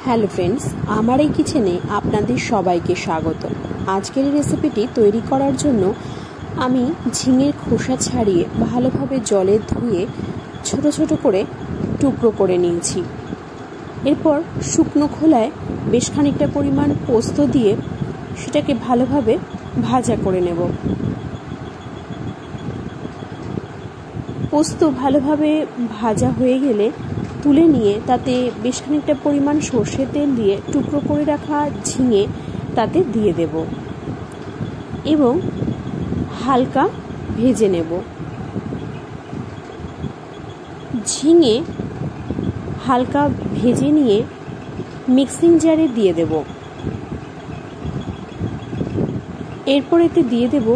Hello friends, আমার এই কিচেনে আপনাদের সবাইকে স্বাগত। আজকের এই রেসিপিটি তৈরি করার জন্য আমি ঝিঙের খোসা ছাড়িয়ে ভালোভাবে জলে ধুয়ে ছোট ছোট করে টুকরো করে নিয়েছি। এরপর শুকনো খোলায় বেশ খানিকটা পরিমাণ পোস্ত দিয়ে সেটাকে ভালোভাবে ভাজা করে নেব। পোস্ত ভালোভাবে ভাজা হয়ে গেলে তুলে নিয়ে তাতে বেশ খানিকটা পরিমাণ সর্ষের তেল দিয়ে টুকরো করে রাখা ঝিঙে তাতে দিয়ে দেব এবং হালকা ভেজে নেব। ঝিঙে হালকা ভেজে নিয়ে মিক্সিং জারে দিয়ে দেব। এরপর এতে দিয়ে দেব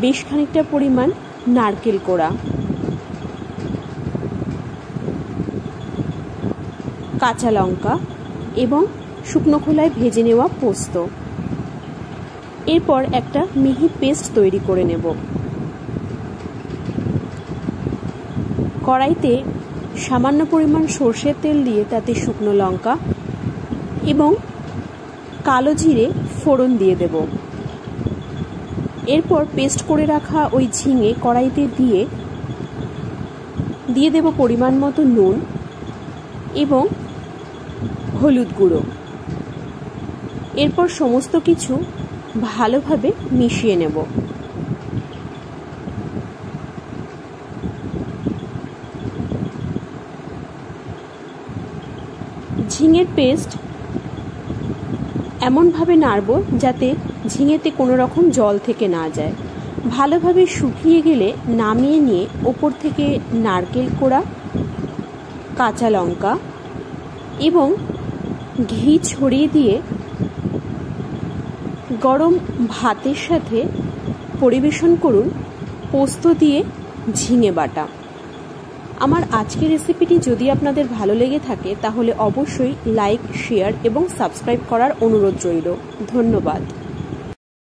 বেশ খানিকটা পরিমাণ নারকেল কোড়া, কাঁচা লঙ্কা এবং শুকনো খোলায় ভেজে নেওয়া পোস্ত। এরপর একটা মিহি পেস্ট তৈরি করে নেব। কড়াইতে সামান্য পরিমাণ সর্ষের তেল দিয়ে তাতে শুকনো লঙ্কা এবং কালো জিরে ফোড়ন দিয়ে দেব। এরপর পেস্ট করে রাখা ওই ঝিঙে কড়াইতে দিয়ে দেব পরিমাণ মতো নুন এবং হলুদ গুঁড়ো। এরপর সমস্ত কিছু ভালোভাবে মিশিয়ে নেব। ঝিঙের পেস্ট এমনভাবে নাড়ব যাতে ঝিঙেতে কোনো রকম জল থেকে না যায়। ভালোভাবে শুকিয়ে গেলে নামিয়ে নিয়ে ওপর থেকে নারকেল কোড়া, কাঁচা লঙ্কা এবং ঘি ছড়িয়ে দিয়ে গরম ভাতের সাথে পরিবেশন করুন পোস্ত দিয়ে ঝিঙে বাটা। আমার আজকের রেসিপিটি যদি আপনাদের ভালো লেগে থাকে তাহলে অবশ্যই লাইক, শেয়ার এবং সাবস্ক্রাইব করার অনুরোধ রইল। ধন্যবাদ।